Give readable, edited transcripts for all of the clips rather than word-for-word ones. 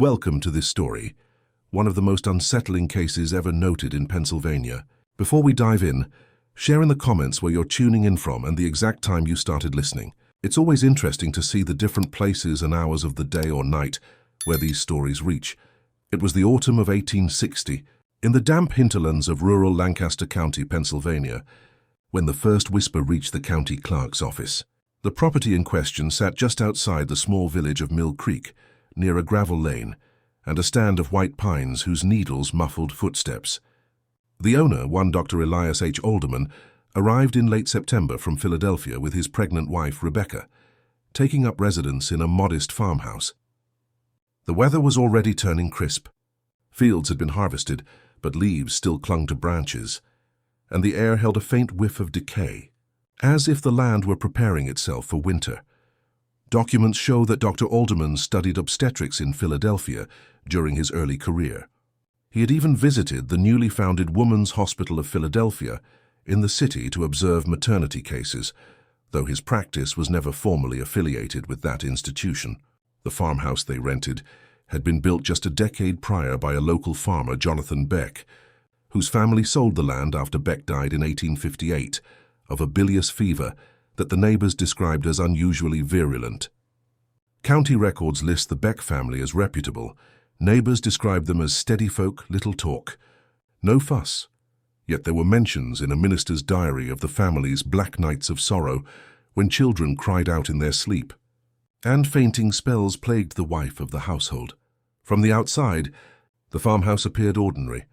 Welcome to this story, one of the most unsettling cases ever noted in Pennsylvania. Before we dive in, share in the comments where you're tuning in from and the exact time you started listening. It's always interesting to see the different places and hours of the day or night where these stories reach. It was the autumn of 1860, in the damp hinterlands of rural Lancaster County, Pennsylvania, when the first whisper reached the county clerk's office. The property in question sat just outside the small village of Mill Creek, near a gravel lane, and a stand of white pines whose needles muffled footsteps. The owner, one Dr. Elias H. Alderman, arrived in late September from Philadelphia with his pregnant wife, Rebecca, taking up residence in a modest farmhouse. The weather was already turning crisp. Fields had been harvested, but leaves still clung to branches, and the air held a faint whiff of decay, as if the land were preparing itself for winter. Documents show that Dr. Alderman studied obstetrics in Philadelphia during his early career. He had even visited the newly founded Women's Hospital of Philadelphia in the city to observe maternity cases, though his practice was never formally affiliated with that institution. The farmhouse they rented had been built just a decade prior by a local farmer, Jonathan Beck, whose family sold the land after Beck died in 1858 of a bilious fever that the neighbors described as unusually virulent. County records list the Beck family as reputable. Neighbors described them as steady folk, little talk, no fuss. Yet there were mentions in a minister's diary of the family's black nights of sorrow when children cried out in their sleep, and fainting spells plagued the wife of the household. From the outside, the farmhouse appeared ordinary,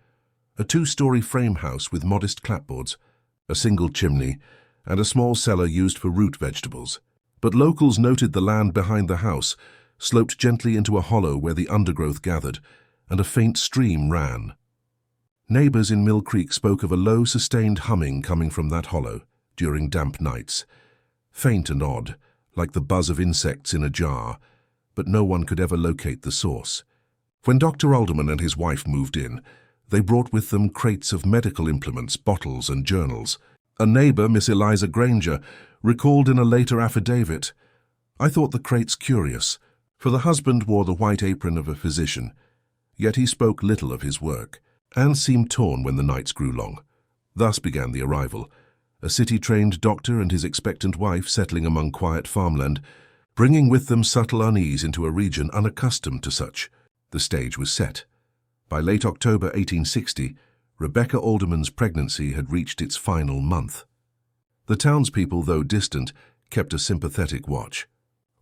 a two-story frame house with modest clapboards, a single chimney, and a small cellar used for root vegetables. But locals noted the land behind the house sloped gently into a hollow where the undergrowth gathered, and a faint stream ran. Neighbors in Mill Creek spoke of a low, sustained humming coming from that hollow during damp nights, faint and odd, like the buzz of insects in a jar, but no one could ever locate the source. When Dr. Alderman and his wife moved in, they brought with them crates of medical implements, bottles, and journals. A neighbor, Miss Eliza Granger, recalled in a later affidavit, "I thought the crates curious, for the husband wore the white apron of a physician, yet he spoke little of his work, and seemed torn when the nights grew long." Thus began the arrival, a city-trained doctor and his expectant wife settling among quiet farmland, bringing with them subtle unease into a region unaccustomed to such. The stage was set. By late October 1860, Rebecca Alderman's pregnancy had reached its final month. The townspeople, though distant, kept a sympathetic watch.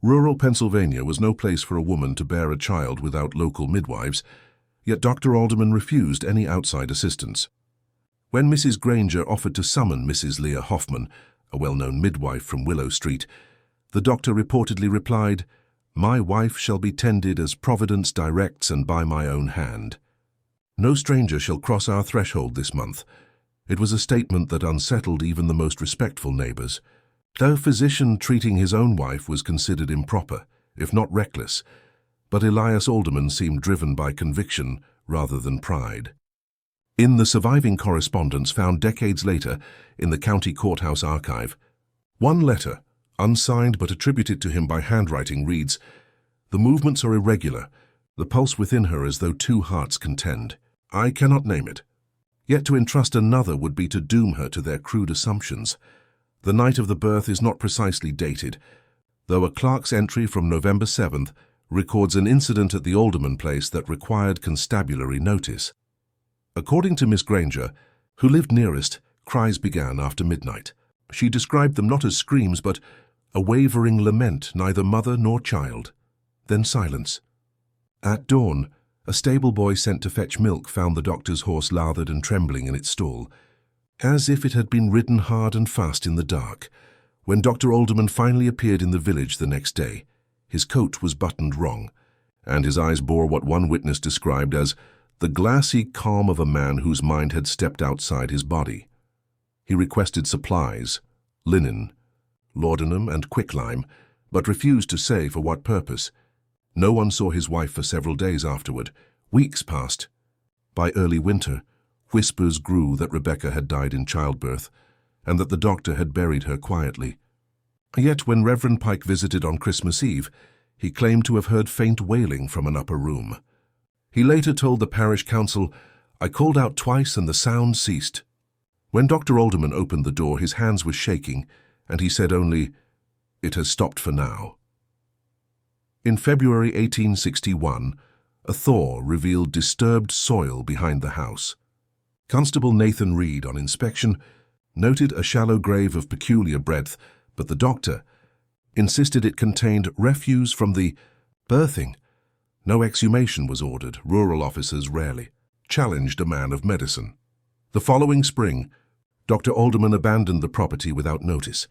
Rural Pennsylvania was no place for a woman to bear a child without local midwives, yet Dr. Alderman refused any outside assistance. When Mrs. Granger offered to summon Mrs. Leah Hoffman, a well-known midwife from Willow Street, the doctor reportedly replied, "My wife shall be tended as Providence directs and by my own hand. No stranger shall cross our threshold this month." It was a statement that unsettled even the most respectful neighbors. The physician treating his own wife was considered improper, if not reckless, but Elias Alderman seemed driven by conviction rather than pride. In the surviving correspondence found decades later in the county courthouse archive, one letter, unsigned but attributed to him by handwriting, reads, "The movements are irregular, the pulse within her as though two hearts contend. I cannot name it. Yet to entrust another would be to doom her to their crude assumptions. The night of the birth is not precisely dated, though a clerk's entry from November 7th records an incident at the Alderman place that required constabulary notice. According to Miss Granger, who lived nearest, cries began after midnight. She described them not as screams, but a wavering lament, neither mother nor child. Then silence. At dawn, a stable boy sent to fetch milk found the doctor's horse lathered and trembling in its stall, as if it had been ridden hard and fast in the dark. When Dr. Alderman finally appeared in the village the next day, his coat was buttoned wrong, and his eyes bore what one witness described as the glassy calm of a man whose mind had stepped outside his body. He requested supplies, linen, laudanum, and quicklime, but refused to say for what purpose. No one saw his wife for several days afterward. Weeks passed. By early winter, whispers grew that Rebecca had died in childbirth, and that the doctor had buried her quietly. Yet when Reverend Pike visited on Christmas Eve, he claimed to have heard faint wailing from an upper room. He later told the parish council, "I called out twice and the sound ceased." When Dr. Alderman opened the door, his hands were shaking, and he said only, "It has stopped for now." In February 1861, a thaw revealed disturbed soil behind the house. Constable Nathan Reed, on inspection, noted a shallow grave of peculiar breadth, but the doctor insisted it contained refuse from the birthing. No exhumation was ordered. Rural officers rarely challenged a man of medicine. The following spring, Dr. Alderman abandoned the property without notice.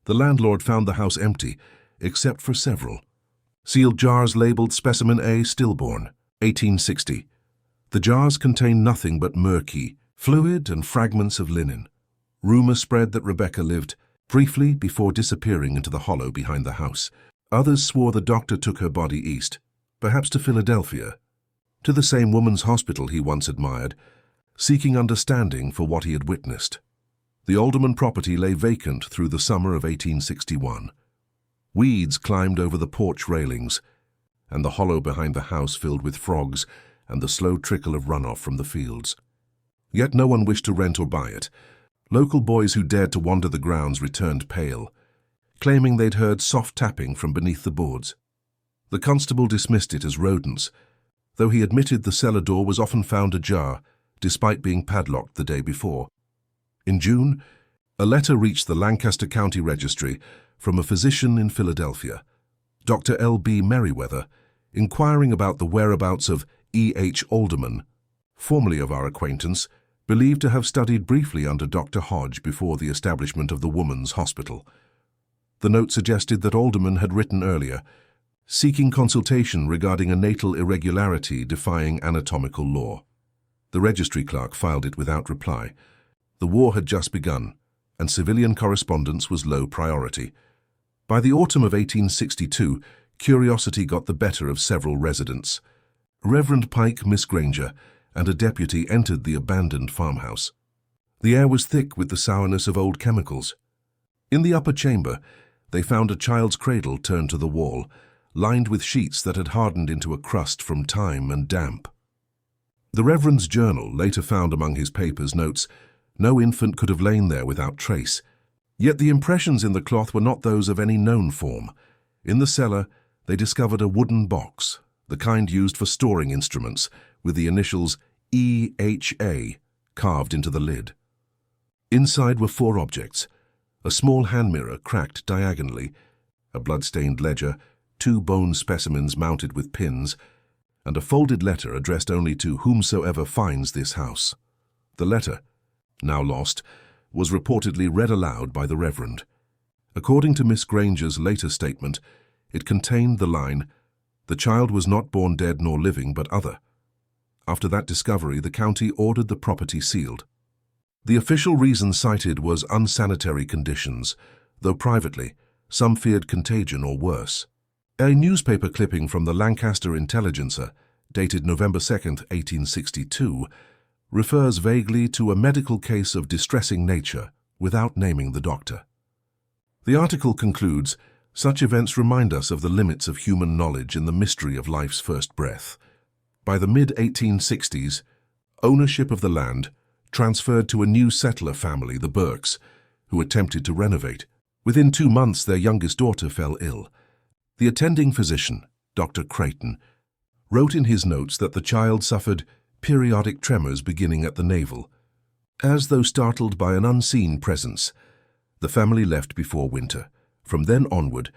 The landlord found the house empty, except for several sealed jars labeled Specimen A Stillborn, 1860. The jars contained nothing but murky fluid and fragments of linen. Rumor spread that Rebecca lived briefly before disappearing into the hollow behind the house. Others swore the doctor took her body east, perhaps to Philadelphia, to the same woman's hospital he once admired, seeking understanding for what he had witnessed. The Alderman property lay vacant through the summer of 1861. Weeds climbed over the porch railings, and the hollow behind the house filled with frogs and the slow trickle of runoff from the fields. Yet no one wished to rent or buy it. Local boys who dared to wander the grounds returned pale, claiming they'd heard soft tapping from beneath the boards. The constable dismissed it as rodents, though he admitted the cellar door was often found ajar, despite being padlocked the day before. In June, a letter reached the Lancaster County Registry from a physician in Philadelphia, Dr. L.B. Merriweather, inquiring about the whereabouts of E.H. Alderman, formerly of our acquaintance, believed to have studied briefly under Dr. Hodge before the establishment of the Woman's Hospital. The note suggested that Alderman had written earlier, seeking consultation regarding a natal irregularity defying anatomical law. The registry clerk filed it without reply. The war had just begun, and civilian correspondence was low priority. By the autumn of 1862, curiosity got the better of several residents. Reverend Pike, Miss Granger, and a deputy entered the abandoned farmhouse. The air was thick with the sourness of old chemicals. In the upper chamber, they found a child's cradle turned to the wall, lined with sheets that had hardened into a crust from time and damp. The Reverend's journal later found among his papers notes, "No infant could have lain there without trace." Yet the impressions in the cloth were not those of any known form. In the cellar, they discovered a wooden box, the kind used for storing instruments, with the initials E.H.A. carved into the lid. Inside were 4 objects: a small hand mirror cracked diagonally, a blood-stained ledger, 2 bone specimens mounted with pins, and a folded letter addressed only to whomsoever finds this house. The letter, now lost, was reportedly read aloud by the Reverend. According to Miss Granger's later statement, it contained the line, "The child was not born dead nor living, but other." After that discovery, the county ordered the property sealed. The official reason cited was unsanitary conditions, though privately, some feared contagion or worse. A newspaper clipping from the Lancaster Intelligencer, dated November 2, 1862, refers vaguely to a medical case of distressing nature without naming the doctor. The article concludes, "Such events remind us of the limits of human knowledge in the mystery of life's first breath." By the mid-1860s, ownership of the land transferred to a new settler family, the Burkes, who attempted to renovate. Within 2 months, their youngest daughter fell ill. The attending physician, Dr. Creighton, wrote in his notes that the child suffered periodic tremors beginning at the navel. As though startled by an unseen presence, the family left before winter. From then onward,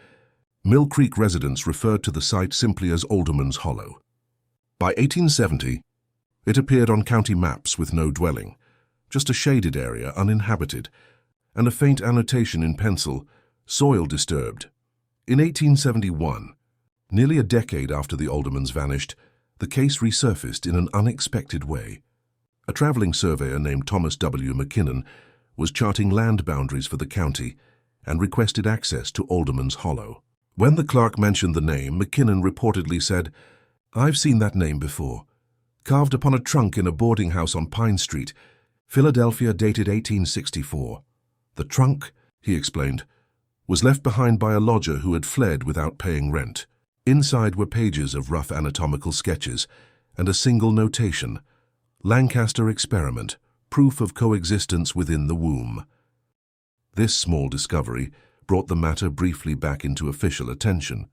Mill Creek residents referred to the site simply as Alderman's Hollow. By 1870, it appeared on county maps with no dwelling, just a shaded area uninhabited, and a faint annotation in pencil, "Soil disturbed." In 1871, nearly a decade after the Aldermans vanished, the case resurfaced in an unexpected way. A traveling surveyor named Thomas W. McKinnon was charting land boundaries for the county and requested access to Alderman's Hollow. When the clerk mentioned the name, McKinnon reportedly said, "I've seen that name before. Carved upon a trunk in a boarding house on Pine Street, Philadelphia, dated 1864. The trunk," he explained, "was left behind by a lodger who had fled without paying rent. Inside were pages of rough anatomical sketches, and a single notation: Lancaster experiment, proof of coexistence within the womb. This small discovery brought the matter briefly back into official attention.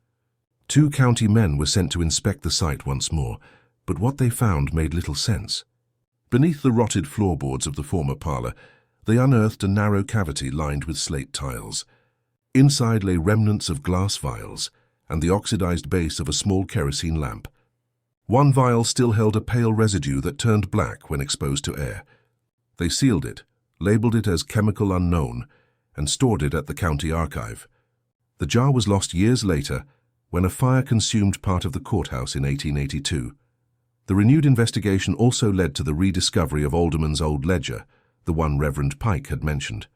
2 county men were sent to inspect the site once more, but what they found made little sense. Beneath the rotted floorboards of the former parlour, they unearthed a narrow cavity lined with slate tiles. Inside lay remnants of glass vials and the oxidized base of a small kerosene lamp. One vial still held a pale residue that turned black when exposed to air. They sealed it, labeled it as chemical unknown, and stored it at the county archive. The jar was lost years later when a fire consumed part of the courthouse in 1882. The renewed investigation also led to the rediscovery of Alderman's old ledger, the one Reverend Pike had mentioned.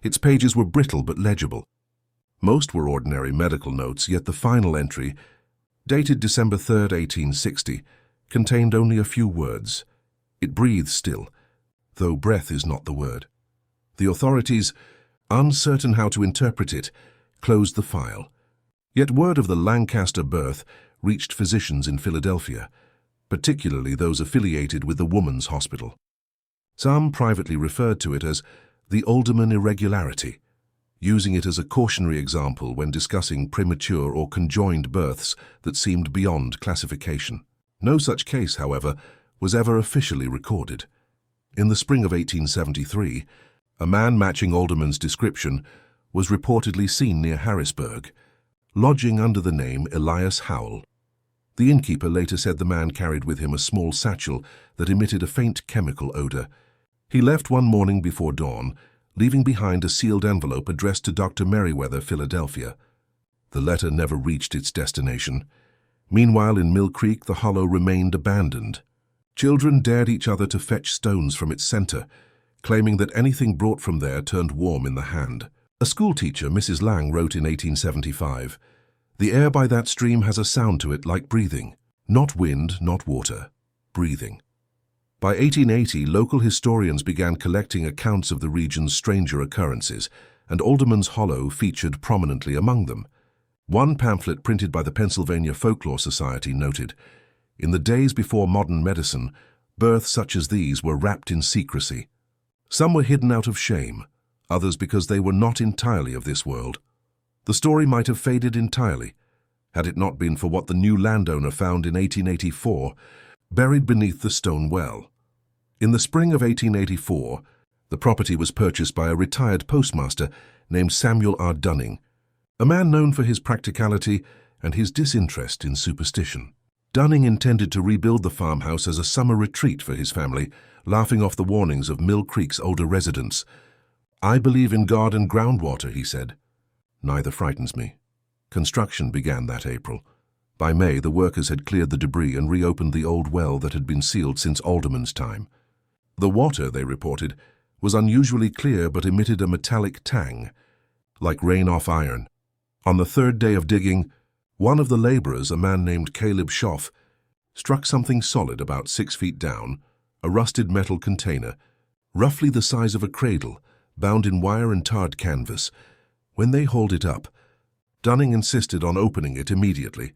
Its pages were brittle but legible. Most were ordinary medical notes, yet the final entry, dated December 3, 1860, contained only a few words. It breathes still, though breath is not the word. The authorities, uncertain how to interpret it, closed the file. Yet word of the Lancaster birth reached physicians in Philadelphia, particularly those affiliated with the Woman's Hospital. Some privately referred to it as the Alderman irregularity, using it as a cautionary example when discussing premature or conjoined births that seemed beyond classification. No such case, however, was ever officially recorded. In the spring of 1873, a man matching Alderman's description was reportedly seen near Harrisburg, lodging under the name Elias Howell. The innkeeper later said the man carried with him a small satchel that emitted a faint chemical odor. He left one morning before dawn, leaving behind a sealed envelope addressed to Dr. Merriweather, Philadelphia. The letter never reached its destination. Meanwhile, in Mill Creek, the hollow remained abandoned. Children dared each other to fetch stones from its center, claiming that anything brought from there turned warm in the hand. A schoolteacher, Mrs. Lang, wrote in 1875, "The air by that stream has a sound to it like breathing. Not wind, not water. Breathing." By 1880, local historians began collecting accounts of the region's stranger occurrences, and Alderman's Hollow featured prominently among them. One pamphlet printed by the Pennsylvania Folklore Society noted, "In the days before modern medicine, births such as these were wrapped in secrecy. Some were hidden out of shame, others because they were not entirely of this world. The story might have faded entirely, had it not been for what the new landowner found in 1884, buried beneath the stone well. In the spring of 1884, the property was purchased by a retired postmaster named Samuel R. Dunning, a man known for his practicality and his disinterest in superstition. Dunning intended to rebuild the farmhouse as a summer retreat for his family, laughing off the warnings of Mill Creek's older residents. "I believe in God and groundwater," he said. "Neither frightens me." Construction began that April. By May, the workers had cleared the debris and reopened the old well that had been sealed since Alderman's time. The water, they reported, was unusually clear but emitted a metallic tang, like rain off iron. On the 3rd day of digging, one of the laborers, a man named Caleb Schoff, struck something solid about 6 feet down, a rusted metal container, roughly the size of a cradle, bound in wire and tarred canvas. When they hauled it up, Dunning insisted on opening it immediately.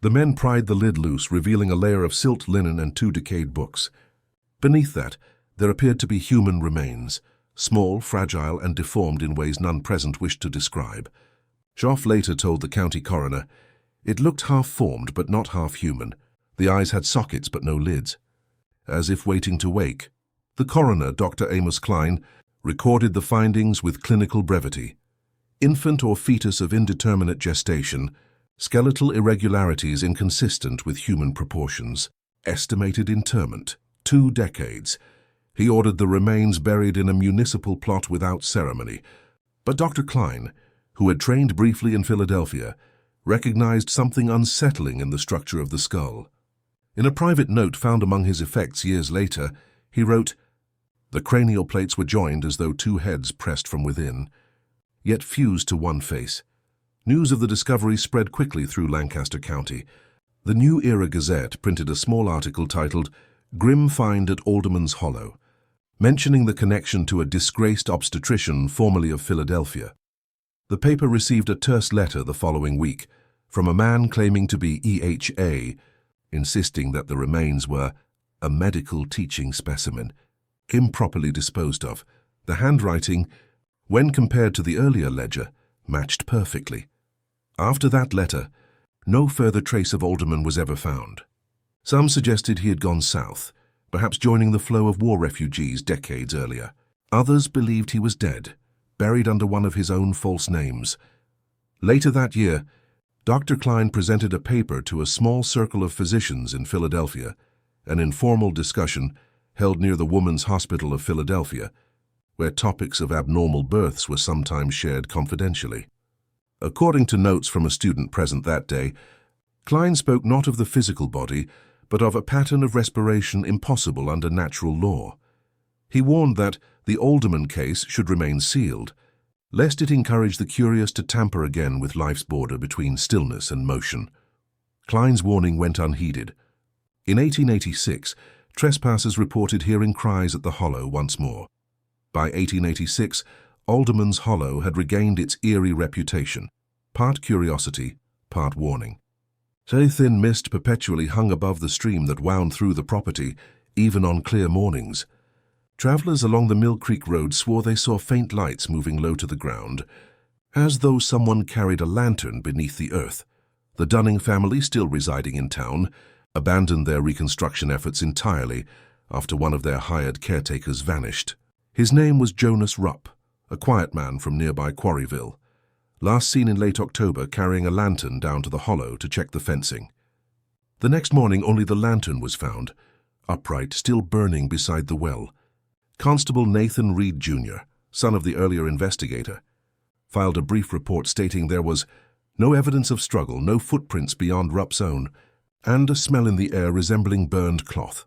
The men pried the lid loose, revealing a layer of silt linen and 2 decayed books. Beneath that, there appeared to be human remains, small, fragile, and deformed in ways none present wished to describe. Schoff later told the county coroner, "It looked half-formed but not half-human. The eyes had sockets but no lids." As if waiting to wake, the coroner, Dr. Amos Klein, recorded the findings with clinical brevity. Infant or fetus of indeterminate gestation, skeletal irregularities inconsistent with human proportions, estimated interment, 2 decades. He ordered the remains buried in a municipal plot without ceremony. But Dr. Klein, who had trained briefly in Philadelphia, recognized something unsettling in the structure of the skull. In a private note found among his effects years later, he wrote, "The cranial plates were joined as though 2 heads pressed from within, yet fused to one face." News of the discovery spread quickly through Lancaster County. The New Era Gazette printed a small article titled, "Grim Find at Alderman's Hollow," mentioning the connection to a disgraced obstetrician formerly of Philadelphia. The paper received a terse letter the following week from a man claiming to be EHA, insisting that the remains were a medical teaching specimen, improperly disposed of. The handwriting, when compared to the earlier ledger, matched perfectly. After that letter, no further trace of Alderman was ever found. Some suggested he had gone south, perhaps joining the flow of war refugees decades earlier. Others believed he was dead, buried under one of his own false names. Later that year, Dr. Klein presented a paper to a small circle of physicians in Philadelphia, an informal discussion held near the Women's Hospital of Philadelphia, where topics of abnormal births were sometimes shared confidentially. According to notes from a student present that day, Klein spoke not of the physical body, but of a pattern of respiration impossible under natural law. He warned that the Alderman case should remain sealed, lest it encourage the curious to tamper again with life's border between stillness and motion. Klein's warning went unheeded. In 1886, trespassers reported hearing cries at the Hollow once more. By 1886, Alderman's Hollow had regained its eerie reputation, part curiosity, part warning. A thin mist perpetually hung above the stream that wound through the property, even on clear mornings. Travelers along the Mill Creek Road swore they saw faint lights moving low to the ground, as though someone carried a lantern beneath the earth. The Dunning family, still residing in town, abandoned their reconstruction efforts entirely after one of their hired caretakers vanished. His name was Jonas Rupp, a quiet man from nearby Quarryville, last seen in late October carrying a lantern down to the Hollow to check the fencing. The next morning only the lantern was found, upright, still burning beside the well. Constable Nathan Reed, Jr., son of the earlier investigator, filed a brief report stating there was no evidence of struggle, no footprints beyond Rupp's own, and a smell in the air resembling burned cloth.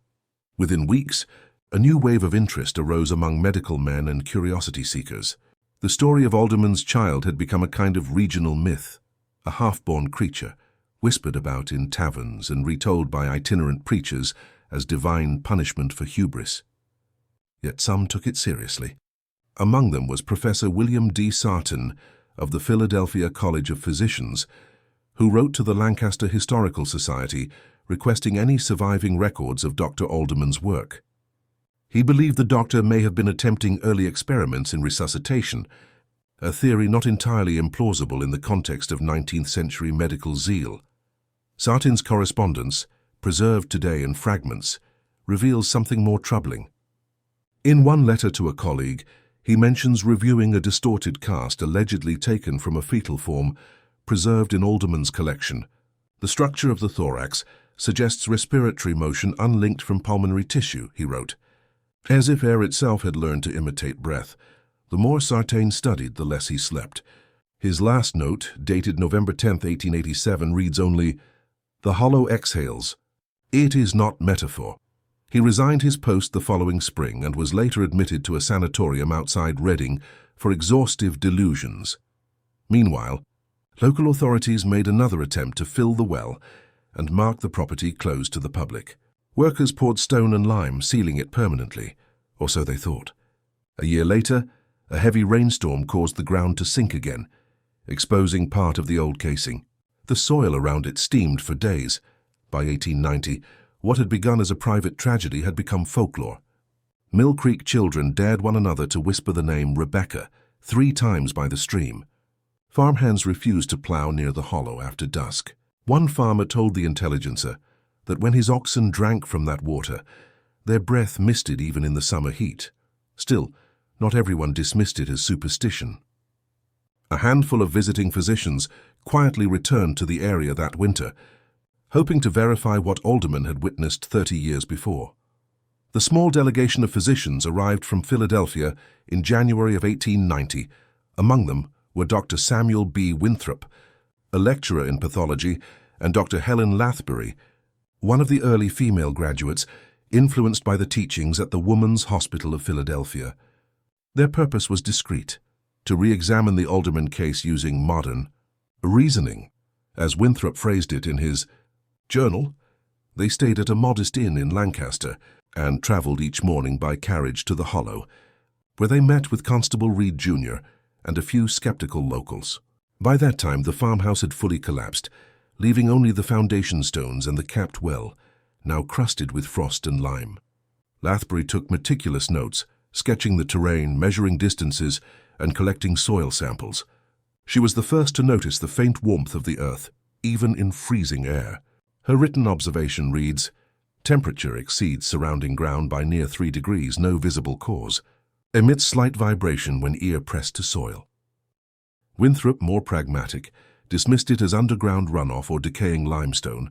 Within weeks, a new wave of interest arose among medical men and curiosity seekers. The story of Alderman's child had become a kind of regional myth, a half-born creature, whispered about in taverns and retold by itinerant preachers as divine punishment for hubris. Yet some took it seriously. Among them was Professor William D. Sarton of the Philadelphia College of Physicians, who wrote to the Lancaster Historical Society requesting any surviving records of Dr. Alderman's work. He believed the doctor may have been attempting early experiments in resuscitation, a theory not entirely implausible in the context of 19th-century medical zeal. Sarton's correspondence, preserved today in fragments, reveals something more troubling. In one letter to a colleague, he mentions reviewing a distorted cast allegedly taken from a fetal form preserved in Alderman's collection. The structure of the thorax suggests respiratory motion unlinked from pulmonary tissue, he wrote. As if air itself had learned to imitate breath, the more Sartain studied, the less he slept. His last note, dated November 10, 1887, reads only, "The Hollow exhales. It is not metaphor." He resigned his post the following spring and was later admitted to a sanatorium outside Reading for exhaustive delusions. Meanwhile, local authorities made another attempt to fill the well and mark the property closed to the public. Workers poured stone and lime, sealing it permanently, or so they thought. A year later, a heavy rainstorm caused the ground to sink again, exposing part of the old casing. The soil around it steamed for days. By 1890, what had begun as a private tragedy had become folklore. Mill Creek children dared one another to whisper the name Rebecca 3 times by the stream. Farmhands refused to plow near the Hollow after dusk. One farmer told the Intelligencer that when his oxen drank from that water, their breath misted even in the summer heat. Still, not everyone dismissed it as superstition. A handful of visiting physicians quietly returned to the area that winter, hoping to verify what Alderman had witnessed 30 years before. The small delegation of physicians arrived from Philadelphia in January of 1890. Among them were Dr. Samuel B. Winthrop, a lecturer in pathology, and Dr. Helen Lathbury, one of the early female graduates influenced by the teachings at the Women's Hospital of Philadelphia. Their purpose was discreet, to re-examine the Alderman case using modern reasoning. As Winthrop phrased it in his journal, they stayed at a modest inn in Lancaster and traveled each morning by carriage to the Hollow, where they met with Constable Reed, Jr. and a few skeptical locals. By that time, the farmhouse had fully collapsed, leaving only the foundation stones and the capped well, now crusted with frost and lime. Lathbury took meticulous notes, sketching the terrain, measuring distances, and collecting soil samples. She was the first to notice the faint warmth of the earth, even in freezing air. Her written observation reads, "Temperature exceeds surrounding ground by near 3 degrees, no visible cause. Emits slight vibration when ear pressed to soil." Winthrop, more pragmatic, dismissed it as underground runoff or decaying limestone,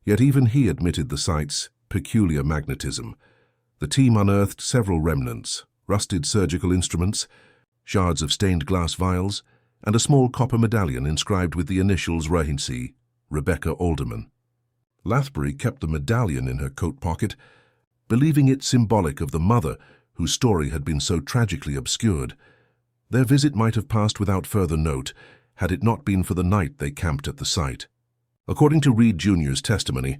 yet even he admitted the site's peculiar magnetism. The team unearthed several remnants, rusted surgical instruments, shards of stained glass vials, and a small copper medallion inscribed with the initials Rahinsi, Rebecca Alderman. Lathbury kept the medallion in her coat pocket, believing it symbolic of the mother whose story had been so tragically obscured. Their visit might have passed without further note had it not been for the night they camped at the site. According to Reed Jr.'s testimony,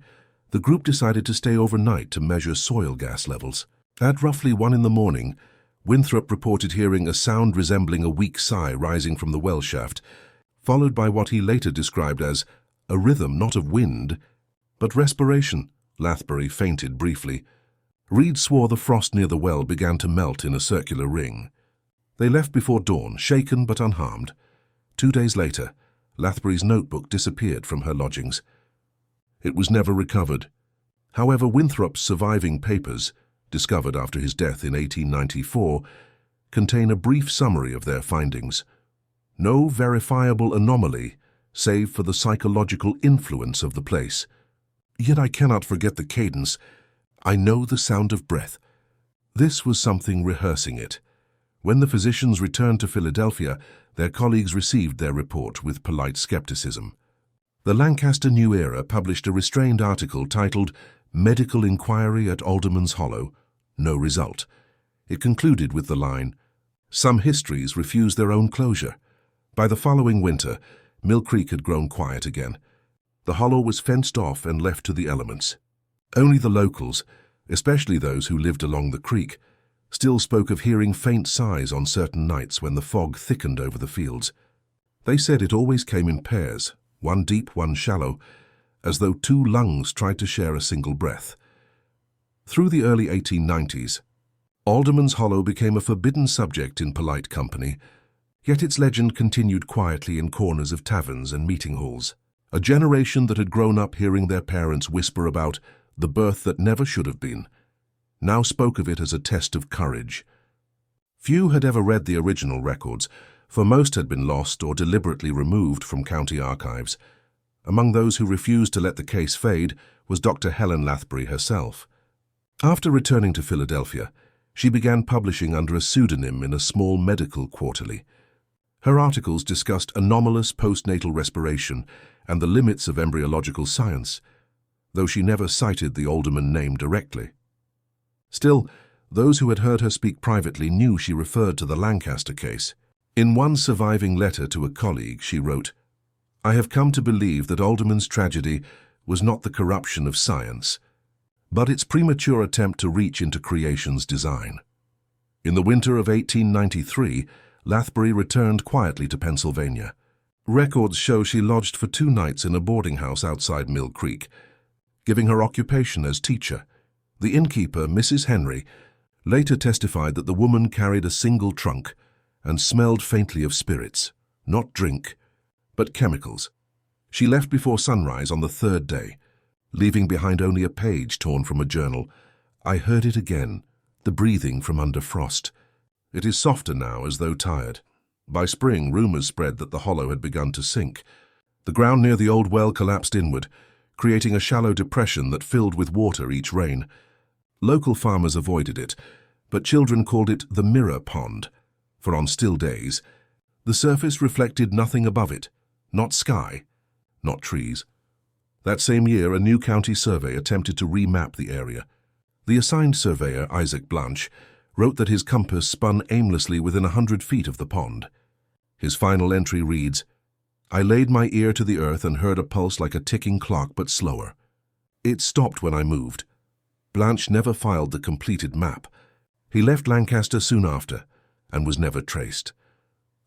the group decided to stay overnight to measure soil gas levels. At roughly 1 in the morning, Winthrop reported hearing a sound resembling a weak sigh rising from the well shaft, followed by what he later described as a rhythm not of wind, but respiration. Lathbury fainted briefly. Reed swore the frost near the well began to melt in a circular ring. They left before dawn, shaken but unharmed. 2 days later, Lathbury's notebook disappeared from her lodgings. It was never recovered. However, Winthrop's surviving papers, discovered after his death in 1894, contain a brief summary of their findings. No verifiable anomaly, save for the psychological influence of the place. Yet I cannot forget the cadence. I know the sound of breath. This was something rehearsing it. When the physicians returned to Philadelphia, their colleagues received their report with polite skepticism. The Lancaster New Era published a restrained article titled "Medical Inquiry at Alderman's Hollow." No result. It concluded with the line, "Some histories refuse their own closure." By the following winter, Mill Creek had grown quiet again. The hollow was fenced off and left to the elements. Only the locals, especially those who lived along the creek, still spoke of hearing faint sighs on certain nights when the fog thickened over the fields. They said it always came in pairs, one deep, one shallow, as though 2 lungs tried to share a single breath. Through the early 1890s, Alderman's Hollow became a forbidden subject in polite company, yet its legend continued quietly in corners of taverns and meeting halls. A generation that had grown up hearing their parents whisper about the birth that never should have been, now spoke of it as a test of courage. Few had ever read the original records, for most had been lost or deliberately removed from county archives. Among those who refused to let the case fade was Dr. Helen Lathbury herself. After returning to Philadelphia, she began publishing under a pseudonym in a small medical quarterly. Her articles discussed anomalous postnatal respiration and the limits of embryological science, though she never cited the Alderman name directly. Still, those who had heard her speak privately knew she referred to the Lancaster case. In one surviving letter to a colleague, she wrote, "I have come to believe that Alderman's tragedy was not the corruption of science, but its premature attempt to reach into creation's design." In the winter of 1893, Lathbury returned quietly to Pennsylvania. Records show she lodged for 2 nights in a boarding house outside Mill Creek, giving her occupation as teacher. The innkeeper, Mrs. Henry, later testified that the woman carried a single trunk and smelled faintly of spirits, not drink, but chemicals. She left before sunrise on the 3rd day, leaving behind only a page torn from a journal. "I heard it again, the breathing from under frost. It is softer now, as though tired." By spring, rumors spread that the hollow had begun to sink. The ground near the old well collapsed inward, creating a shallow depression that filled with water each rain. Local farmers avoided it, but children called it the Mirror Pond, for on still days, the surface reflected nothing above it, not sky, not trees. That same year, a new county survey attempted to remap the area. The assigned surveyor, Isaac Blanche, wrote that his compass spun aimlessly within 100 feet of the pond. His final entry reads, "I laid my ear to the earth and heard a pulse like a ticking clock, but slower. It stopped when I moved." Blanche never filed the completed map. He left Lancaster soon after and was never traced.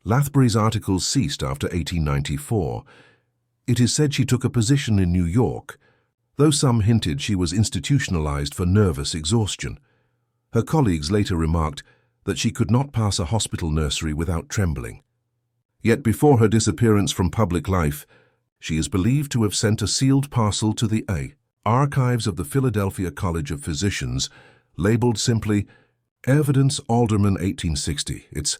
Lathbury's articles ceased after 1894, It is said she took a position in New York, though some hinted she was institutionalized for nervous exhaustion. Her colleagues later remarked that she could not pass a hospital nursery without trembling. Yet before her disappearance from public life, she is believed to have sent a sealed parcel to the archives of the Philadelphia College of Physicians, labeled simply Evidence Alderman 1860. Its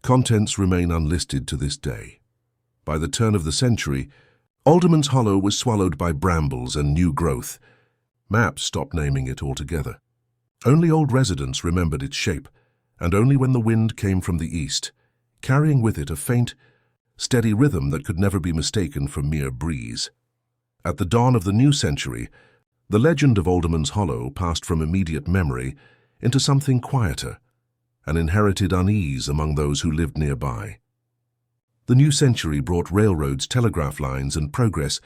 contents remain unlisted to this day. By the turn of the century, Alderman's Hollow was swallowed by brambles and new growth. Maps stopped naming it altogether. Only old residents remembered its shape, and only when the wind came from the east, carrying with it a faint, steady rhythm that could never be mistaken for mere breeze. At the dawn of the new century, the legend of Alderman's Hollow passed from immediate memory into something quieter, an inherited unease among those who lived nearby. The new century brought railroads, telegraph lines, and progress,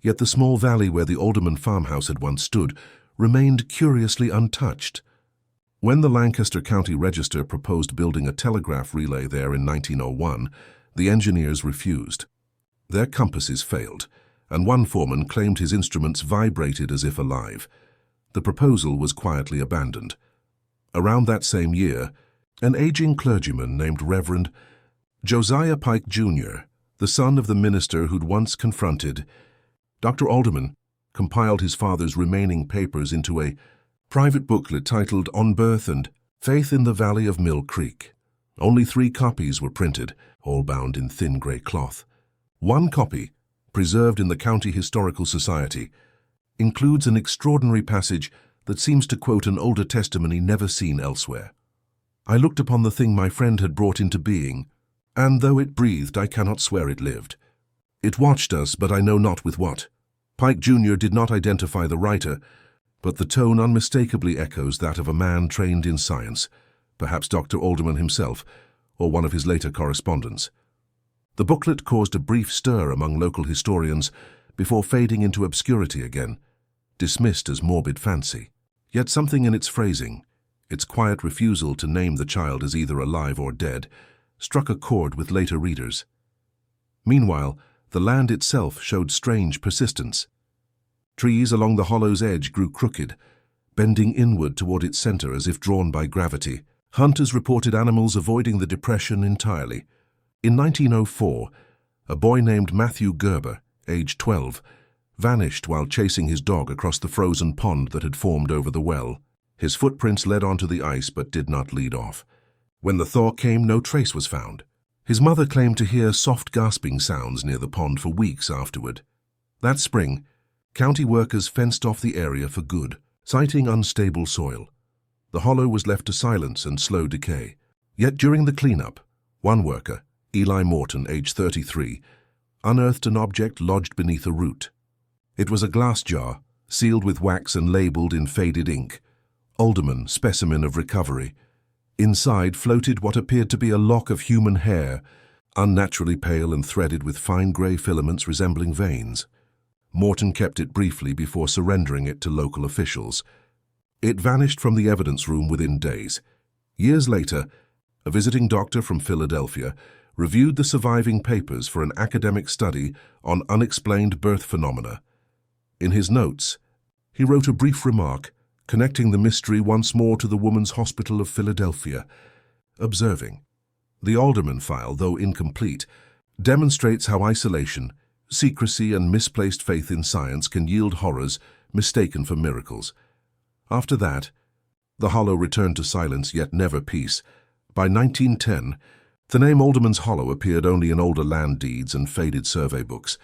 yet the small valley where the Alderman farmhouse had once stood remained curiously untouched. When the Lancaster County Register proposed building a telegraph relay there in 1901, the engineers refused. Their compasses failed, and one foreman claimed his instruments vibrated as if alive. The proposal was quietly abandoned. Around that same year, an aging clergyman named Reverend Josiah Pike, Jr., the son of the minister who'd once confronted Dr. Alderman, compiled his father's remaining papers into a private booklet titled On Birth and Faith in the Valley of Mill Creek. Only 3 copies were printed, all bound in thin gray cloth. One copy, preserved in the County Historical Society, includes an extraordinary passage that seems to quote an older testimony never seen elsewhere. I looked upon the thing my friend had brought into being, and though it breathed, I cannot swear it lived. It watched us, but I know not with what. Pike Jr. did not identify the writer, but the tone unmistakably echoes that of a man trained in science, perhaps Dr. Alderman himself, or one of his later correspondents. The booklet caused a brief stir among local historians before fading into obscurity again, dismissed as morbid fancy. Yet something in its phrasing, its quiet refusal to name the child as either alive or dead, struck a chord with later readers. Meanwhile, the land itself showed strange persistence. Trees along the hollow's edge grew crooked, bending inward toward its center as if drawn by gravity. Hunters reported animals avoiding the depression entirely. In 1904, a boy named Matthew Gerber, age 12, vanished while chasing his dog across the frozen pond that had formed over the well. His footprints led onto the ice but did not lead off. When the thaw came, no trace was found. His mother claimed to hear soft gasping sounds near the pond for weeks afterward. That spring, county workers fenced off the area for good, citing unstable soil. The hollow was left to silence and slow decay. Yet during the cleanup, one worker, Eli Morton, age 33, unearthed an object lodged beneath a root. It was a glass jar, sealed with wax and labeled in faded ink, Alderman, specimen of recovery. Inside floated what appeared to be a lock of human hair, unnaturally pale and threaded with fine grey filaments resembling veins. Morton kept it briefly before surrendering it to local officials. It vanished from the evidence room within days. Years later, a visiting doctor from Philadelphia reviewed the surviving papers for an academic study on unexplained birth phenomena. In his notes, he wrote a brief remark connecting the mystery once more to the Woman's Hospital of Philadelphia, observing, "The Alderman file, though incomplete, demonstrates how isolation, secrecy, and misplaced faith in science can yield horrors mistaken for miracles." After that, the hollow returned to silence, yet never peace. By 1910, the name Alderman's Hollow appeared only in older land deeds and faded survey books.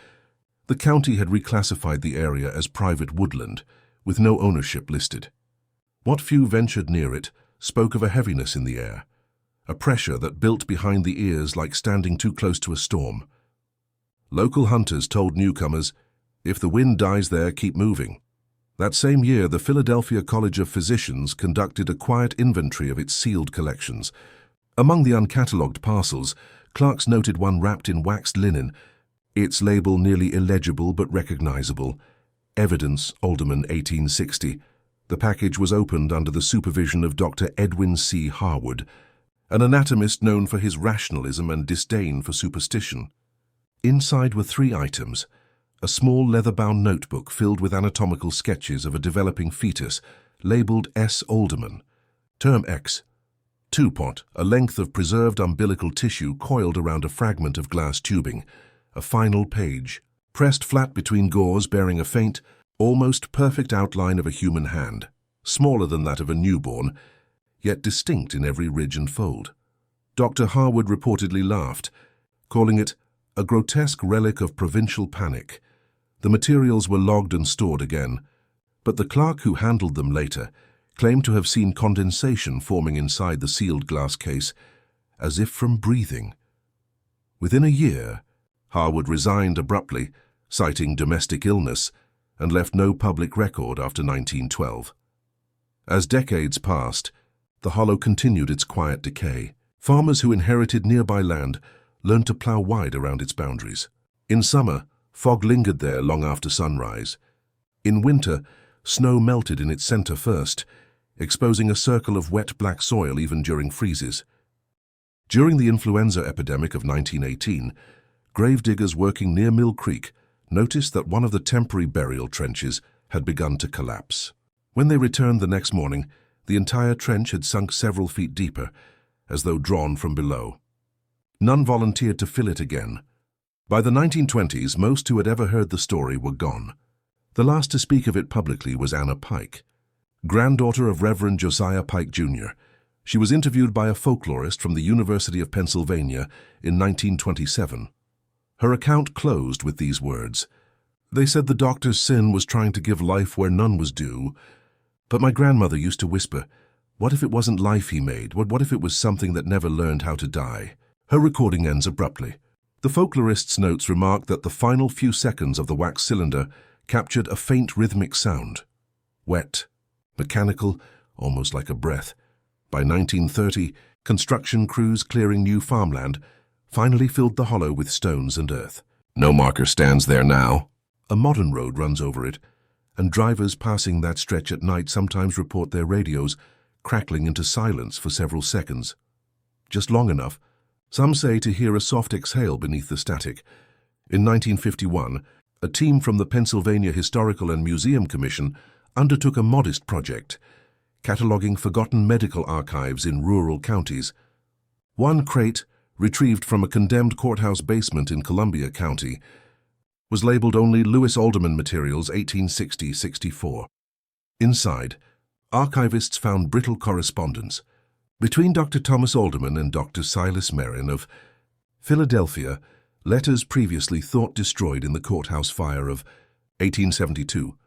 The county had reclassified the area as private woodland, with no ownership listed. What few ventured near it spoke of a heaviness in the air, a pressure that built behind the ears like standing too close to a storm. Local hunters told newcomers, "If the wind dies there, keep moving." That same year, the Philadelphia College of Physicians conducted a quiet inventory of its sealed collections. Among the uncatalogued parcels, clerks noted one wrapped in waxed linen, its label nearly illegible but recognizable, Evidence Alderman 1860. The package was opened under the supervision of Dr. Edwin C. Harwood, an anatomist known for his rationalism and disdain for superstition. Inside were 3 items: a small leather-bound notebook filled with anatomical sketches of a developing fetus, labeled S. Alderman. Term X. 2-pot, a length of preserved umbilical tissue coiled around a fragment of glass tubing. A final page, pressed flat between gauze, bearing a faint, almost perfect outline of a human hand, smaller than that of a newborn, yet distinct in every ridge and fold. Dr. Harwood reportedly laughed, calling it a grotesque relic of provincial panic. The materials were logged and stored again, but the clerk who handled them later claimed to have seen condensation forming inside the sealed glass case, as if from breathing. Within a year, Harwood resigned abruptly, citing domestic illness, and left no public record after 1912. As decades passed, the hollow continued its quiet decay. Farmers who inherited nearby land learned to plough wide around its boundaries. In summer, fog lingered there long after sunrise. In winter, snow melted in its center first, exposing a circle of wet black soil even during freezes. During the influenza epidemic of 1918, gravediggers working near Mill Creek noticed that one of the temporary burial trenches had begun to collapse. When they returned the next morning, the entire trench had sunk several feet deeper, as though drawn from below. None volunteered to fill it again. By the 1920s, most who had ever heard the story were gone. The last to speak of it publicly was Anna Pike, granddaughter of Reverend Josiah Pike, Jr. She was interviewed by a folklorist from the University of Pennsylvania in 1927. Her account closed with these words: "They said the doctor's sin was trying to give life where none was due, but my grandmother used to whisper, what if it wasn't life he made? What if it was something that never learned how to die?" Her recording ends abruptly. The folklorist's notes remark that the final few seconds of the wax cylinder captured a faint rhythmic sound. Wet, mechanical, almost like a breath. By 1930, construction crews clearing new farmland finally filled the hollow with stones and earth. No marker stands there now. A modern road runs over it, and drivers passing that stretch at night sometimes report their radios crackling into silence for several seconds. Just long enough, some say, to hear a soft exhale beneath the static. In 1951, a team from the Pennsylvania Historical and Museum Commission undertook a modest project, cataloging forgotten medical archives in rural counties. One crate, retrieved from a condemned courthouse basement in Columbia County, was labeled only Lewis Alderman Materials 1860-64. Inside, archivists found brittle correspondence between Dr. Thomas Alderman and Dr. Silas Merrin of Philadelphia, letters previously thought destroyed in the courthouse fire of 1872.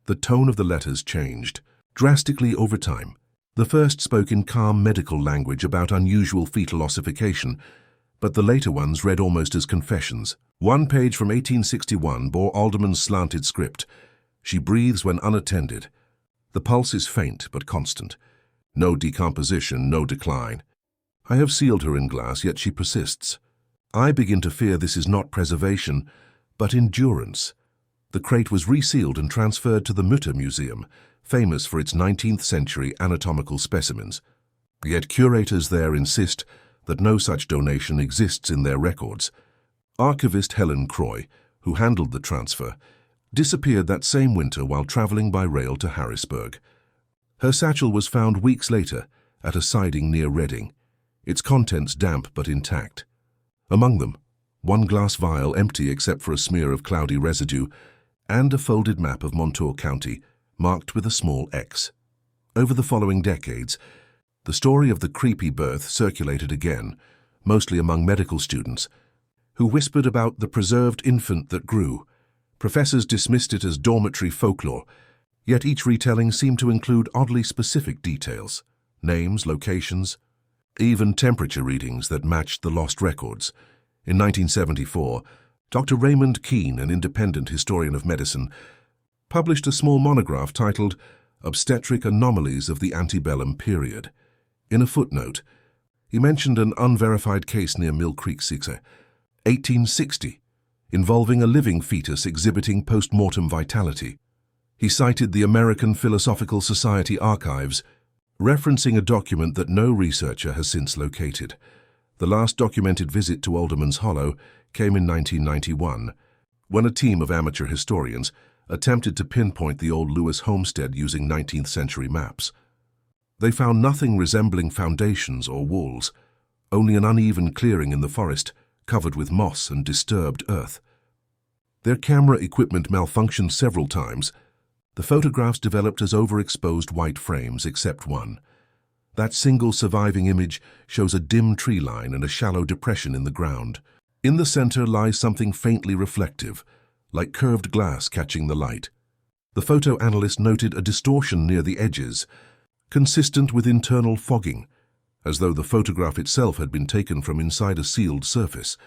The tone of the letters changed drastically over time. The first spoke in calm medical language about unusual fetal ossification, but the later ones read almost as confessions. One page from 1861 bore Alderman's slanted script: "She breathes when unattended. The pulse is faint but constant. No decomposition, no decline. I have sealed her in glass, yet she persists. I begin to fear this is not preservation, but endurance." The crate was resealed and transferred to the Mutter Museum, famous for its 19th century anatomical specimens. Yet curators there insist that no such donation exists in their records. Archivist Helen Croy, who handled the transfer, disappeared that same winter while traveling by rail to Harrisburg. Her satchel was found weeks later at a siding near Reading, its contents damp but intact. Among them, one glass vial empty except for a smear of cloudy residue, and a folded map of Montour County, marked with a small X. Over the following decades, the story of the creepy birth circulated again, mostly among medical students, who whispered about the preserved infant that grew. Professors dismissed it as dormitory folklore, yet each retelling seemed to include oddly specific details: names, locations, even temperature readings that matched the lost records. In 1974, Dr. Raymond Keene, an independent historian of medicine, published a small monograph titled "Obstetric Anomalies of the Antebellum Period." In a footnote, he mentioned an unverified case near Mill Creek, 1860, involving a living fetus exhibiting post-mortem vitality. He cited the American Philosophical Society archives, referencing a document that no researcher has since located. The last documented visit to Alderman's Hollow came in 1991, when a team of amateur historians attempted to pinpoint the old Lewis homestead using 19th century maps. They found nothing resembling foundations or walls, only an uneven clearing in the forest covered with moss and disturbed earth. Their camera equipment malfunctioned several times. The photographs developed as overexposed white frames, except one. That single surviving image shows a dim tree line and a shallow depression in the ground. In the center lies something faintly reflective, like curved glass catching the light. The photo analyst noted a distortion near the edges, consistent with internal fogging, as though the photograph itself had been taken from inside a sealed surface.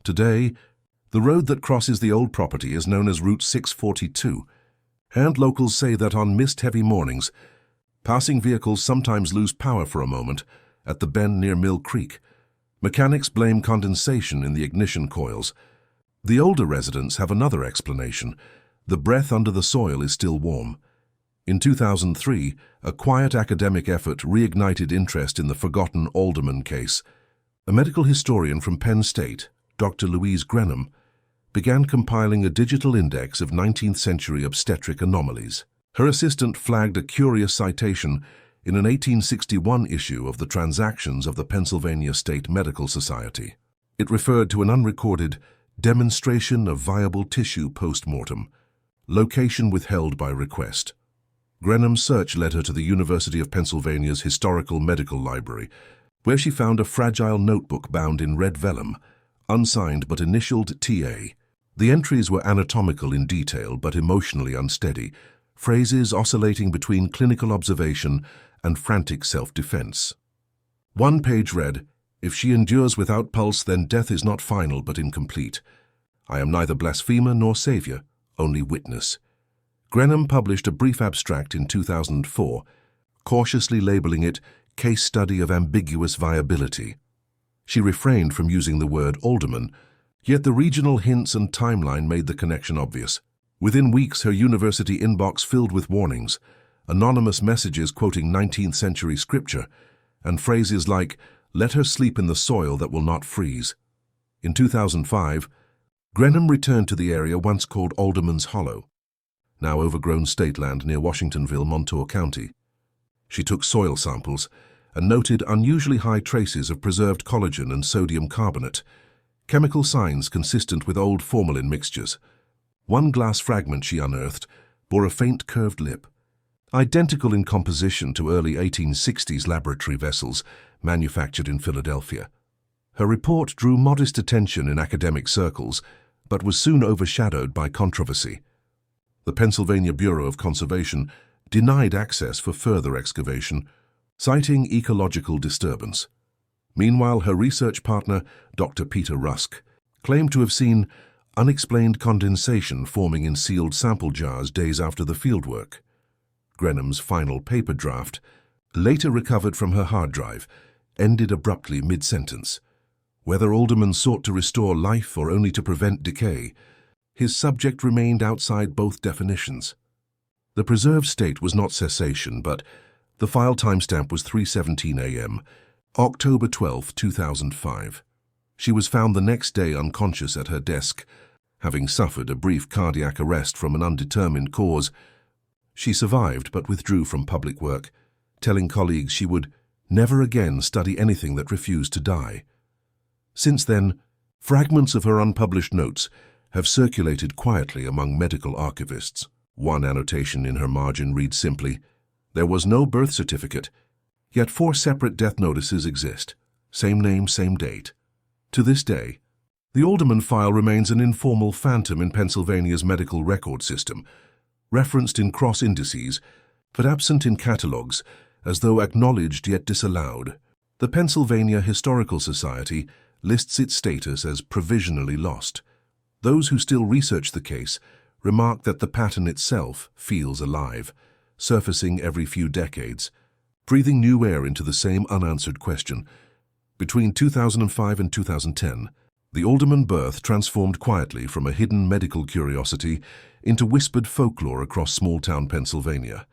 Today, the road that crosses the old property is known as Route 642, and locals say that on mist-heavy mornings, passing vehicles sometimes lose power for a moment at the bend near Mill Creek. Mechanics blame condensation in the ignition coils. The older residents have another explanation. The breath under the soil is still warm. In 2003, a quiet academic effort reignited interest in the forgotten Alderman case. A medical historian from Penn State, Dr. Louise Grenham, began compiling a digital index of 19th century obstetric anomalies. Her assistant flagged a curious citation in an 1861 issue of the Transactions of the Pennsylvania State Medical Society. It referred to an unrecorded demonstration of viable tissue post-mortem, location withheld by request. Grenham's search led her to the University of Pennsylvania's Historical Medical Library, where she found a fragile notebook bound in red vellum, unsigned but initialed TA. The entries were anatomical in detail but emotionally unsteady, phrases oscillating between clinical observation and frantic self-defense. One page read, "If she endures without pulse, then death is not final but incomplete. I am neither blasphemer nor savior, only witness." Grenham published a brief abstract in 2004, cautiously labeling it Case Study of Ambiguous Viability. She refrained from using the word alderman, yet the regional hints and timeline made the connection obvious. Within weeks, her university inbox filled with warnings, anonymous messages quoting 19th century scripture, and phrases like, "Let her sleep in the soil that will not freeze." In 2005, Grenham returned to the area once called Alderman's Hollow, now overgrown state land near Washingtonville, Montour County. She took soil samples and noted unusually high traces of preserved collagen and sodium carbonate, chemical signs consistent with old formalin mixtures. One glass fragment she unearthed bore a faint curved lip, identical in composition to early 1860s laboratory vessels manufactured in Philadelphia. Her report drew modest attention in academic circles, but was soon overshadowed by controversy. The Pennsylvania Bureau of Conservation denied access for further excavation, citing ecological disturbance. Meanwhile, her research partner, Dr. Peter Rusk, claimed to have seen unexplained condensation forming in sealed sample jars days after the fieldwork. Grenham's final paper draft, later recovered from her hard drive, ended abruptly mid-sentence. Whether Alderman sought to restore life or only to prevent decay, his subject remained outside both definitions. The preserved state was not cessation, but the file timestamp was 3:17 a.m., October 12, 2005. She was found the next day unconscious at her desk, having suffered a brief cardiac arrest from an undetermined cause. She survived but withdrew from public work, telling colleagues she would never again study anything that refused to die. Since then, fragments of her unpublished notes have circulated quietly among medical archivists. One annotation in her margin reads simply, "There was no birth certificate, yet 4 separate death notices exist. Same name, same date." To this day, the Alderman file remains an informal phantom in Pennsylvania's medical record system, referenced in cross-indices, but absent in catalogues, as though acknowledged yet disallowed. The Pennsylvania Historical Society lists its status as provisionally lost. Those who still research the case remark that the pattern itself feels alive, surfacing every few decades, breathing new air into the same unanswered question. Between 2005 and 2010, the Alderman birth transformed quietly from a hidden medical curiosity into whispered folklore across small-town Pennsylvania.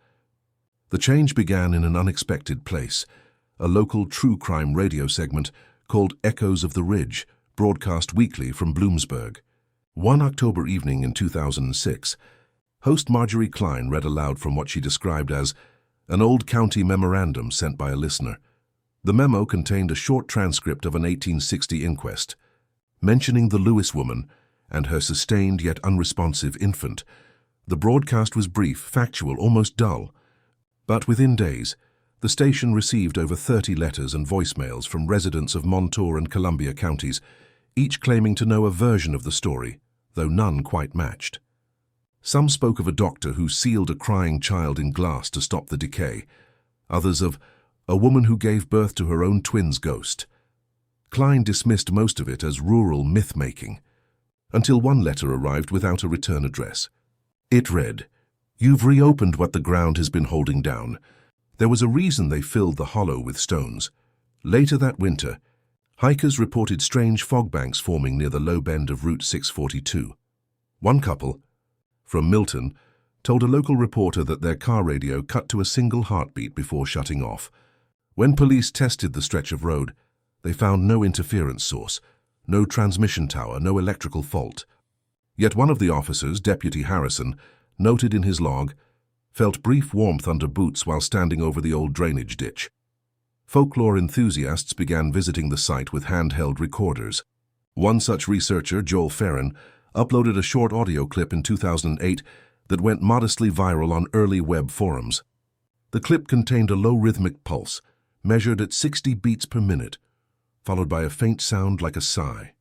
The change began in an unexpected place, a local true crime radio segment called Echoes of the Ridge, broadcast weekly from Bloomsburg. One October evening in 2006, host Marjorie Klein read aloud from what she described as an old county memorandum sent by a listener. The memo contained a short transcript of an 1860 inquest, mentioning the Lewis woman and her sustained yet unresponsive infant. The broadcast was brief, factual, almost dull. But within days, the station received over 30 letters and voicemails from residents of Montour and Columbia counties, each claiming to know a version of the story, though none quite matched. Some spoke of a doctor who sealed a crying child in glass to stop the decay, others of a woman who gave birth to her own twin's ghost. Klein dismissed most of it as rural myth-making, until one letter arrived without a return address. It read, "You've reopened what the ground has been holding down. There was a reason they filled the hollow with stones. Later that winter, hikers reported strange fog banks forming near the low bend of Route 642. One couple, from Milton, told a local reporter that their car radio cut to a single heartbeat before shutting off. When police tested the stretch of road, they found no interference source, no transmission tower, no electrical fault. Yet one of the officers, Deputy Harrison, noted in his log, felt brief warmth under boots while standing over the old drainage ditch." Folklore enthusiasts began visiting the site with handheld recorders. One such researcher, Joel Farron, uploaded a short audio clip in 2008 that went modestly viral on early web forums. The clip contained a low rhythmic pulse, measured at 60 beats per minute, followed by a faint sound like a sigh.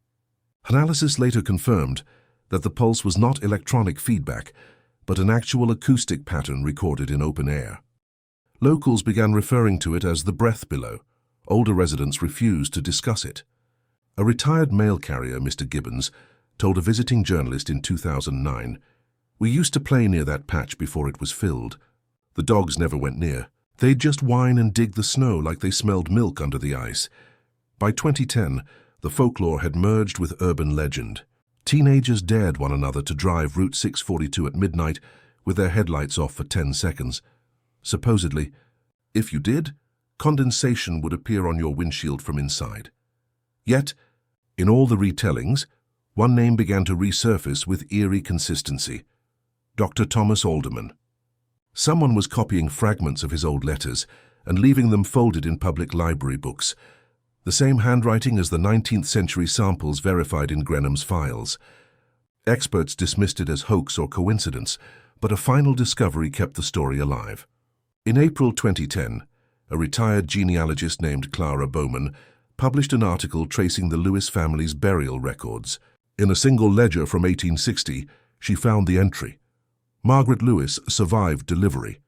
Analysis later confirmed that the pulse was not electronic feedback, but an actual acoustic pattern recorded in open air. Locals began referring to it as the breath below. Older residents refused to discuss it. A retired mail carrier, Mr. Gibbons, told a visiting journalist in 2009, "We used to play near that patch before it was filled. The dogs never went near. They'd just whine and dig the snow like they smelled milk under the ice." By 2010, the folklore had merged with urban legend. Teenagers dared one another to drive Route 642 at midnight with their headlights off for 10 seconds. Supposedly, if you did, condensation would appear on your windshield from inside. Yet, in all the retellings, one name began to resurface with eerie consistency: Dr. Thomas Alderman. Someone was copying fragments of his old letters and leaving them folded in public library books, the same handwriting as the 19th century samples verified in Grenham's files. Experts dismissed it as hoax or coincidence, but a final discovery kept the story alive. In April 2010, a retired genealogist named Clara Bowman published an article tracing the Lewis family's burial records. In a single ledger from 1860, she found the entry: Margaret Lewis survived delivery.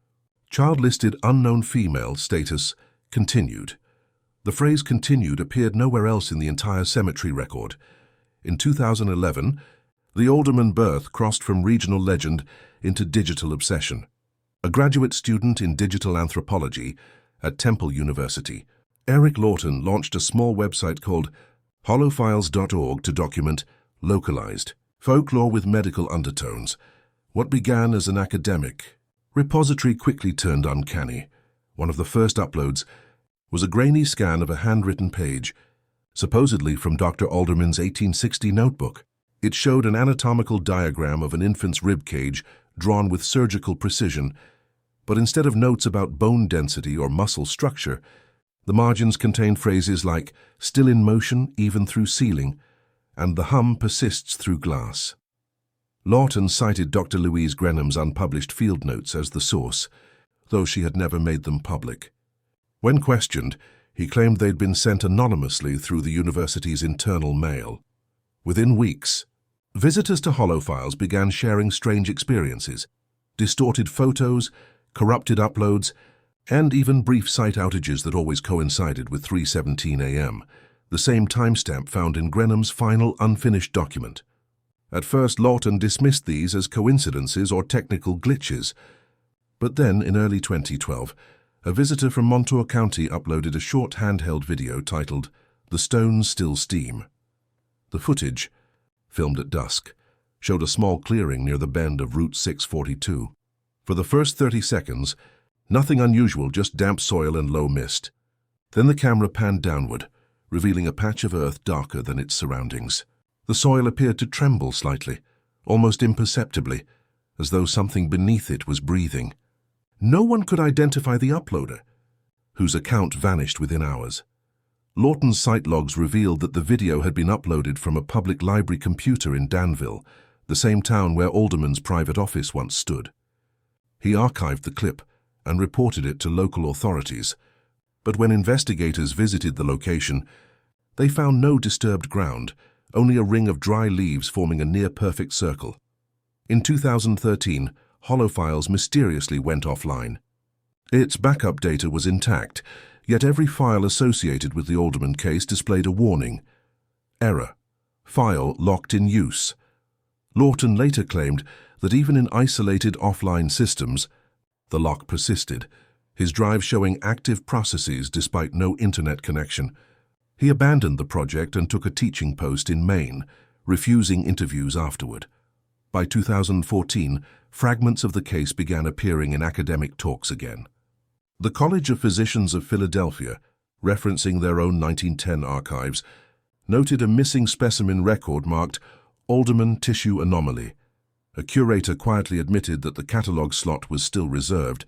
Child listed unknown female, status continued. The phrase continued appeared nowhere else in the entire cemetery record. In 2011, the Alderman birth crossed from regional legend into digital obsession. A graduate student in digital anthropology at Temple University, Eric Lawton, launched a small website called hollowfiles.org to document localized folklore with medical undertones. What began as an academic repository quickly turned uncanny. One of the first uploads was a grainy scan of a handwritten page, supposedly from Dr. Alderman's 1860 notebook. It showed an anatomical diagram of an infant's rib cage drawn with surgical precision, but instead of notes about bone density or muscle structure, the margins contained phrases like "still in motion even through sealing" and "the hum persists through glass." Lawton cited Dr. Louise Grenham's unpublished field notes as the source, though she had never made them public. When questioned, he claimed they'd been sent anonymously through the university's internal mail. Within weeks, visitors to Hollowfiles began sharing strange experiences: distorted photos, corrupted uploads, and even brief site outages that always coincided with 3:17 a.m., the same timestamp found in Grenham's final unfinished document. At first, Lawton dismissed these as coincidences or technical glitches. But then, in early 2012, a visitor from Montour County uploaded a short handheld video titled "The Stones Still Steam." The footage, filmed at dusk, showed a small clearing near the bend of Route 642. For the first 30 seconds, nothing unusual, just damp soil and low mist. Then the camera panned downward, revealing a patch of earth darker than its surroundings. The soil appeared to tremble slightly, almost imperceptibly, as though something beneath it was breathing. No one could identify the uploader, whose account vanished within hours. Lawton's site logs revealed that the video had been uploaded from a public library computer in Danville, the same town where Alderman's private office once stood. He archived the clip and reported it to local authorities, but when investigators visited the location, they found no disturbed ground, only a ring of dry leaves forming a near-perfect circle. In 2013, Holofiles mysteriously went offline. Its backup data was intact, yet every file associated with the Alderman case displayed a warning. Error. File locked in use. Lawton later claimed that even in isolated offline systems, the lock persisted, his drive showing active processes despite no internet connection. He abandoned the project and took a teaching post in Maine, refusing interviews afterward. By 2014, fragments of the case began appearing in academic talks again. The College of Physicians of Philadelphia, referencing their own 1910 archives, noted a missing specimen record marked Alderman Tissue Anomaly. A curator quietly admitted that the catalogue slot was still reserved,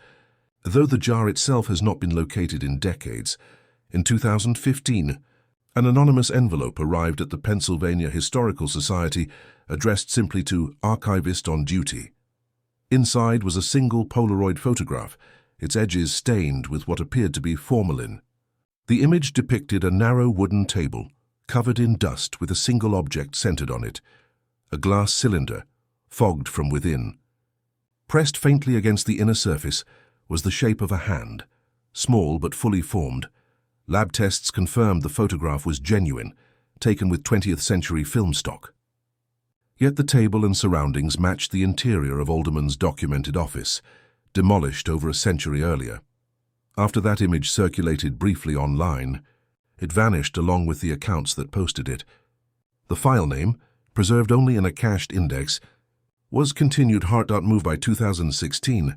though the jar itself has not been located in decades. In 2015, an anonymous envelope arrived at the Pennsylvania Historical Society addressed simply to Archivist on Duty. Inside was a single Polaroid photograph, its edges stained with what appeared to be formalin. The image depicted a narrow wooden table, covered in dust with a single object centered on it, a glass cylinder, fogged from within. Pressed faintly against the inner surface was the shape of a hand, small but fully formed. Lab tests confirmed the photograph was genuine, taken with 20th century film stock. Yet the table and surroundings matched the interior of Alderman's documented office, demolished over a century earlier. After that image circulated briefly online, it vanished along with the accounts that posted it. The file name, preserved only in a cached index, was continued heart.move by 2016.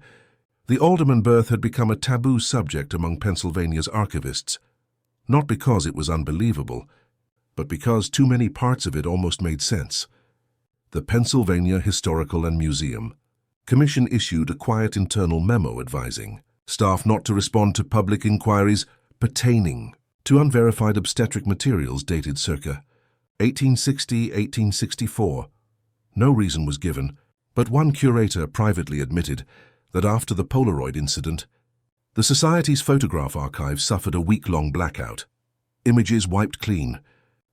The Alderman birth had become a taboo subject among Pennsylvania's archivists, not because it was unbelievable, but because too many parts of it almost made sense. The Pennsylvania Historical and Museum Commission issued a quiet internal memo advising staff not to respond to public inquiries pertaining to unverified obstetric materials dated circa 1860-1864. No reason was given, but one curator privately admitted that after the Polaroid incident, the Society's photograph archive suffered a week-long blackout. Images wiped clean,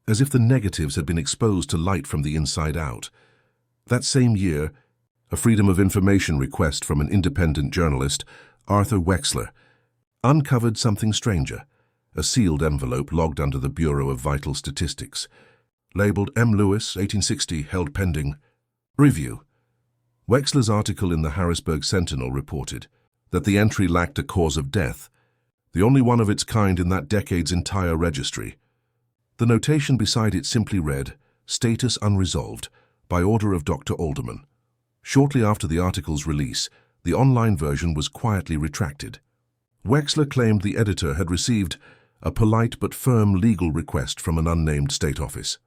as if the negatives had been exposed to light from the inside out. That same year, a Freedom of Information request from an independent journalist, Arthur Wexler, uncovered something stranger, a sealed envelope logged under the Bureau of Vital Statistics, labeled M. Lewis, 1860, held pending review. Wexler's article in the Harrisburg Sentinel reported that the entry lacked a cause of death, the only one of its kind in that decade's entire registry. The notation beside it simply read, "Status unresolved, by order of Dr. Alderman." Shortly after the article's release, the online version was quietly retracted. Wexler claimed the editor had received a polite but firm legal request from an unnamed state office.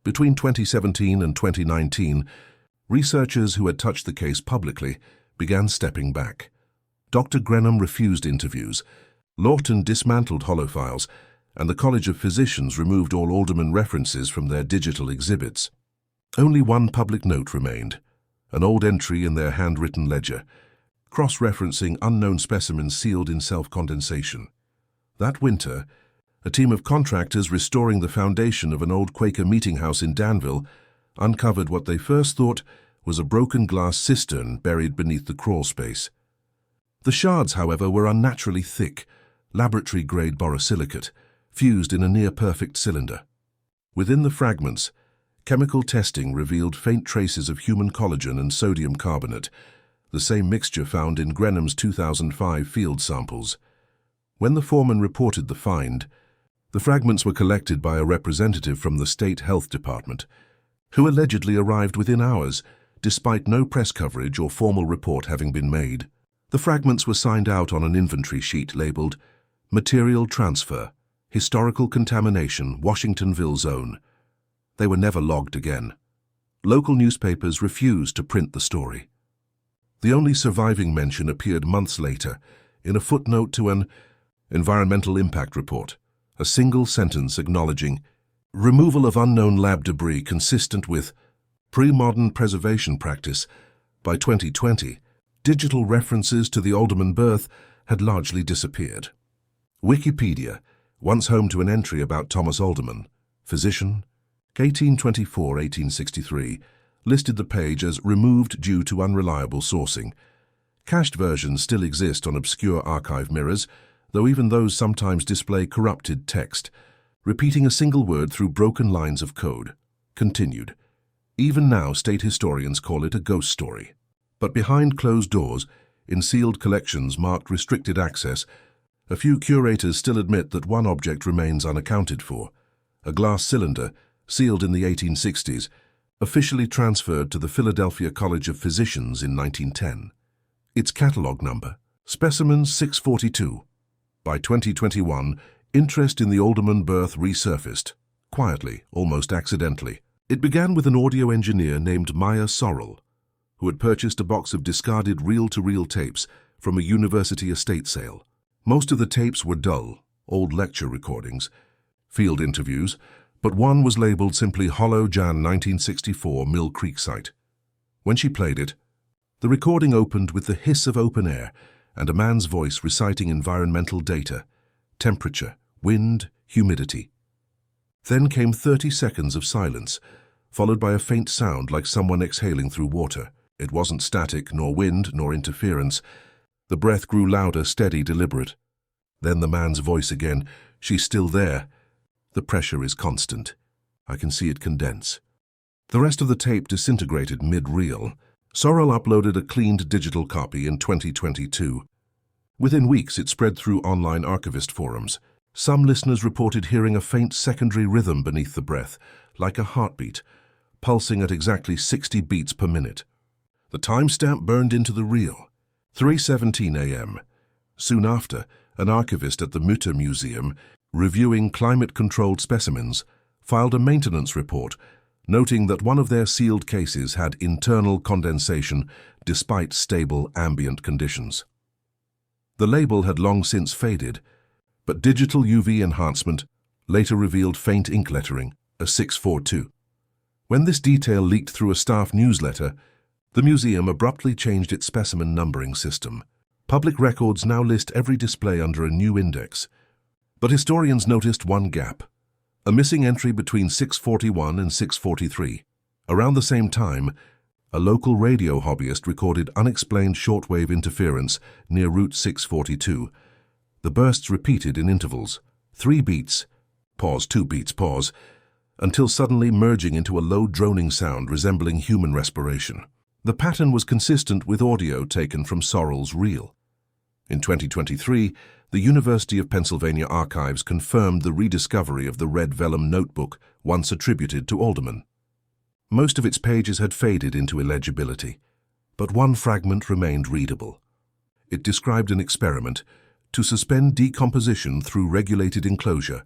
Between 2017 and 2019, researchers who had touched the case publicly began stepping back. Dr. Grenham refused interviews, Lawton dismantled Holofiles, and the College of Physicians removed all Alderman references from their digital exhibits. Only one public note remained, an old entry in their handwritten ledger, cross-referencing unknown specimens sealed in self-condensation. That winter, a team of contractors restoring the foundation of an old Quaker meeting house in Danville uncovered what they first thought was a broken glass cistern buried beneath the crawl space. The shards, however, were unnaturally thick, laboratory-grade borosilicate, fused in a near-perfect cylinder. Within the fragments, chemical testing revealed faint traces of human collagen and sodium carbonate, the same mixture found in Grenham's 2005 field samples. When the foreman reported the find, the fragments were collected by a representative from the State Health Department, who allegedly arrived within hours, despite no press coverage or formal report having been made. The fragments were signed out on an inventory sheet labeled Material Transfer, Historical contamination, Washingtonville zone. They were never logged again. Local newspapers refused to print the story. The only surviving mention appeared months later in a footnote to an environmental impact report, a single sentence acknowledging removal of unknown lab debris consistent with pre-modern preservation practice. By 2020, digital references to the Alderman birth had largely disappeared. Wikipedia, once home to an entry about Thomas Alderman, physician, 1824-1863, listed the page as removed due to unreliable sourcing. Cached versions still exist on obscure archive mirrors, though even those sometimes display corrupted text, repeating a single word through broken lines of code. Continued. Even now, state historians call it a ghost story. But behind closed doors, in sealed collections marked restricted access, a few curators still admit that one object remains unaccounted for, a glass cylinder, sealed in the 1860s, officially transferred to the Philadelphia College of Physicians in 1910. Its catalogue number, Specimen 642. By 2021, interest in the Alderman birth resurfaced, quietly, almost accidentally. It began with an audio engineer named Maya Sorrell, who had purchased a box of discarded reel-to-reel tapes from a university estate sale. Most of the tapes were dull, old lecture recordings, field interviews, but one was labeled simply Hollow Jan 1964 Mill Creek Site. When she played it, the recording opened with the hiss of open air and a man's voice reciting environmental data, temperature, wind, humidity. Then came 30 seconds of silence, followed by a faint sound like someone exhaling through water. It wasn't static, nor wind, nor interference. The breath grew louder, steady, deliberate. Then the man's voice again. She's still there. The pressure is constant. I can see it condense. The rest of the tape disintegrated mid-reel. Sorrell uploaded a cleaned digital copy in 2022. Within weeks, it spread through online archivist forums. Some listeners reported hearing a faint secondary rhythm beneath the breath, like a heartbeat, pulsing at exactly 60 beats per minute. The timestamp burned into the reel. 3:17 a.m. Soon after, an archivist at the Mütter Museum, reviewing climate-controlled specimens, filed a maintenance report, noting that one of their sealed cases had internal condensation despite stable ambient conditions. The label had long since faded, but digital UV enhancement later revealed faint ink lettering, a 642. When this detail leaked through a staff newsletter, the museum abruptly changed its specimen numbering system. Public records now list every display under a new index. But historians noticed one gap, a missing entry between 641 and 643. Around the same time, a local radio hobbyist recorded unexplained shortwave interference near Route 642. The bursts repeated in intervals, 3 beats, pause, 2 beats, pause, until suddenly merging into a low droning sound resembling human respiration. The pattern was consistent with audio taken from Sorrell's reel. In 2023, the University of Pennsylvania archives confirmed the rediscovery of the red vellum notebook once attributed to Alderman. Most of its pages had faded into illegibility, but one fragment remained readable. It described an experiment to suspend decomposition through regulated enclosure.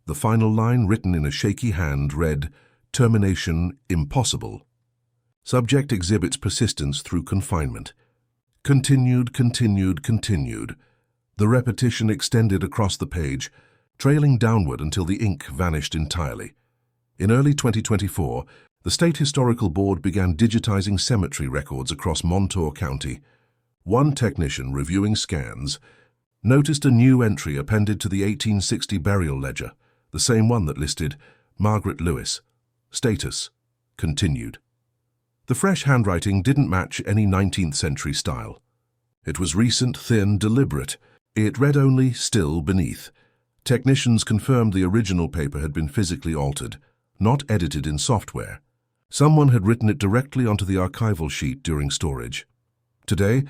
The final line, written in a shaky hand, read, "Termination impossible. Subject exhibits persistence through confinement. Continued, continued, continued." The repetition extended across the page, trailing downward until the ink vanished entirely. In early 2024, the State Historical Board began digitizing cemetery records across Montour County. One technician reviewing scans noticed a new entry appended to the 1860 burial ledger, the same one that listed Margaret Lewis. Status: continued. The fresh handwriting didn't match any 19th century style. It was recent, thin, deliberate. It read only "still" beneath. Technicians confirmed the original paper had been physically altered, not edited in software. Someone had written it directly onto the archival sheet during storage. Today,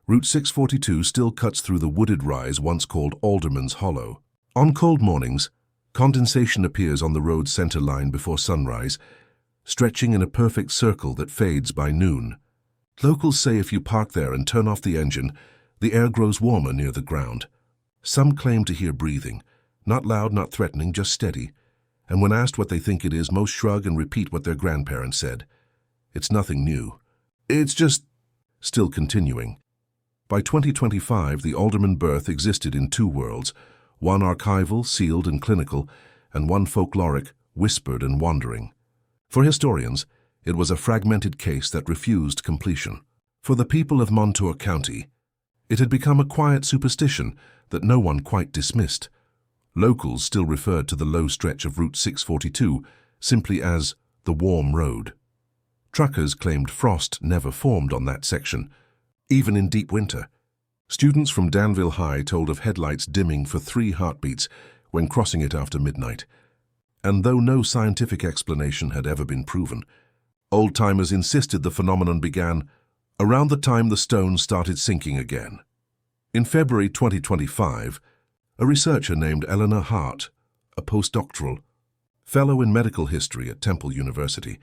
Route 642 still cuts through the wooded rise once called Alderman's Hollow. On cold mornings, condensation appears on the road's center line before sunrise, stretching in a perfect circle that fades by noon. Locals say if you park there and turn off the engine, the air grows warmer near the ground. Some claim to hear breathing, Not loud, not threatening, just steady. And when asked what they think it is, most shrug and repeat what their grandparents said. It's nothing new. It's just still continuing. By 2025, the Alderman birth existed in two worlds, one archival, sealed and clinical, and one folkloric, whispered and wandering. For historians, it was a fragmented case that refused completion. For the people of Montour County, it had become a quiet superstition that no one quite dismissed. Locals still referred to the low stretch of Route 642 simply as the Warm Road. Truckers claimed frost never formed on that section, even in deep winter. Students from Danville High told of headlights dimming for 3 heartbeats when crossing it after midnight. And though no scientific explanation had ever been proven, old-timers insisted the phenomenon began around the time the stones started sinking again. In February 2025, a researcher named Eleanor Hart, a postdoctoral fellow in medical history at Temple University,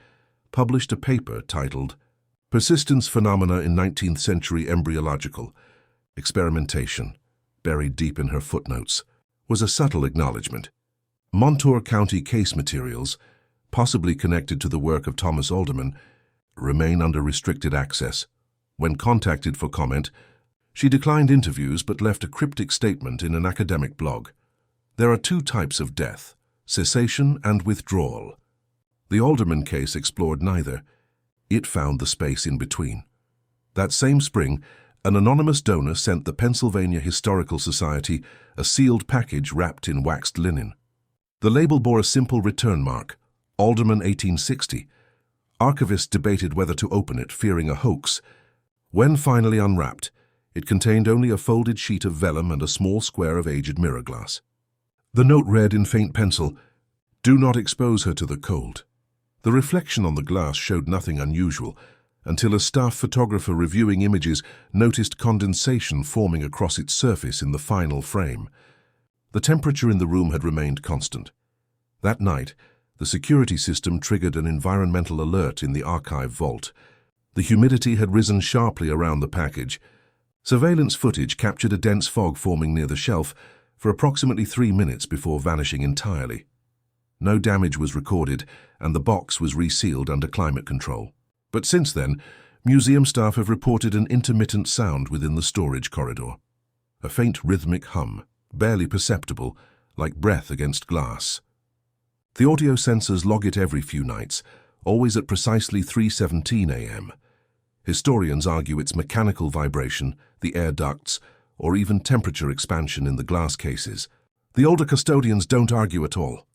published a paper titled Persistence Phenomena in 19th Century Embryological Experimentation. Buried deep in her footnotes was a subtle acknowledgement. Montour County case materials, possibly connected to the work of Thomas Alderman, remain under restricted access. When contacted for comment, she declined interviews but left a cryptic statement in an academic blog. There are 2 types of death, cessation and withdrawal. The Alderman case explored neither. It found the space in between. That same spring, an anonymous donor sent the Pennsylvania Historical Society a sealed package wrapped in waxed linen. The label bore a simple return mark, Alderman 1860. Archivists debated whether to open it, fearing a hoax. When finally unwrapped, it contained only a folded sheet of vellum and a small square of aged mirror glass. The note read in faint pencil, "Do not expose her to the cold." The reflection on the glass showed nothing unusual, until a staff photographer reviewing images noticed condensation forming across its surface in the final frame. The temperature in the room had remained constant. That night, the security system triggered an environmental alert in the archive vault. The humidity had risen sharply around the package. Surveillance footage captured a dense fog forming near the shelf for approximately 3 minutes before vanishing entirely. No damage was recorded, and the box was resealed under climate control. But since then, museum staff have reported an intermittent sound within the storage corridor. A faint rhythmic hum, barely perceptible, like breath against glass. The audio sensors log it every few nights, always at precisely 3:17 a.m. Historians argue it's mechanical vibration, the air ducts, or even temperature expansion in the glass cases. The older custodians don't argue at all.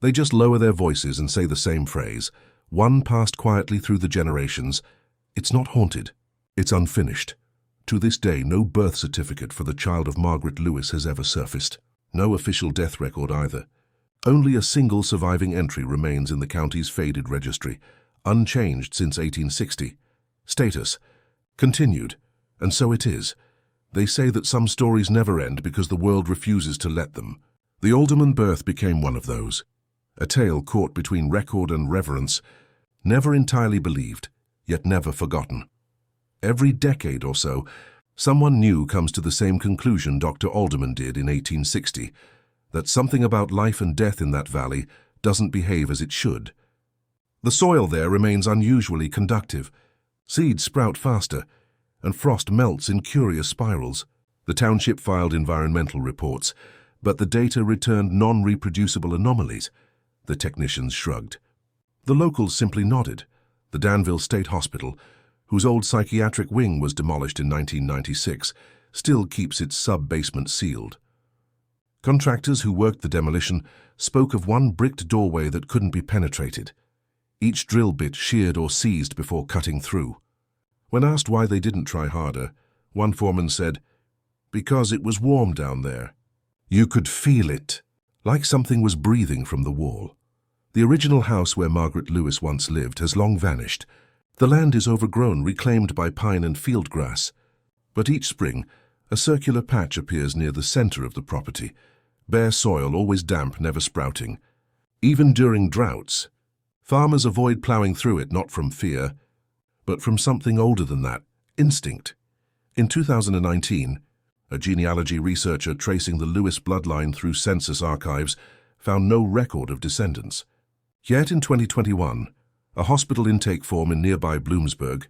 They just lower their voices and say the same phrase, one passed quietly through the generations. It's not haunted. It's unfinished. To this day, no birth certificate for the child of Margaret Lewis has ever surfaced. No official death record either. Only a single surviving entry remains in the county's faded registry, unchanged since 1860. Status: continued. And so it is. They say that some stories never end because the world refuses to let them. The Alderman birth became one of those. A tale caught between record and reverence, never entirely believed, yet never forgotten. Every decade or so, someone new comes to the same conclusion Dr. Alderman did in 1860, that something about life and death in that valley doesn't behave as it should. The soil there remains unusually conductive. Seeds sprout faster, and frost melts in curious spirals. The township filed environmental reports, but the data returned non-reproducible anomalies. The technicians shrugged. The locals simply nodded. The Danville State Hospital, whose old psychiatric wing was demolished in 1996, still keeps its sub-basement sealed. Contractors who worked the demolition spoke of one bricked doorway that couldn't be penetrated, each drill bit sheared or seized before cutting through. When asked why they didn't try harder, one foreman said, "Because it was warm down there. You could feel it, like something was breathing from the wall." The original house where Margaret Lewis once lived has long vanished. The land is overgrown, reclaimed by pine and field grass. But each spring, a circular patch appears near the center of the property, bare soil, always damp, never sprouting. Even during droughts, farmers avoid plowing through it, not from fear, but from something older than that, instinct. In 2019, A genealogy researcher tracing the Lewis bloodline through census archives found no record of descendants. Yet in 2021, a hospital intake form in nearby Bloomsburg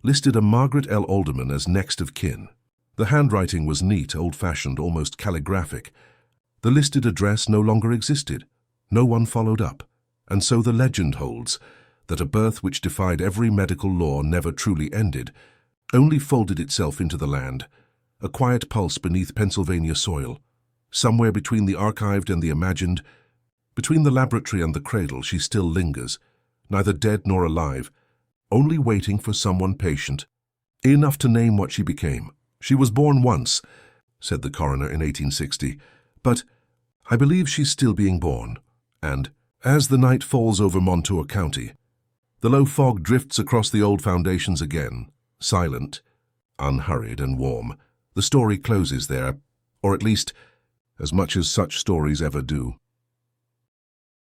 listed a Margaret L. Alderman as next of kin. The handwriting was neat, old-fashioned, almost calligraphic. The listed address no longer existed. No one followed up. And so the legend holds that a birth which defied every medical law never truly ended, only folded itself into the land, a quiet pulse beneath Pennsylvania soil. Somewhere between the archived and the imagined, between the laboratory and the cradle, she still lingers, neither dead nor alive, only waiting for someone patient, enough to name what she became. She was born once, said the coroner in 1860, but I believe she's still being born. And as the night falls over Montour County, the low fog drifts across the old foundations again, silent, unhurried and warm. The story closes there, or at least as much as such stories ever do.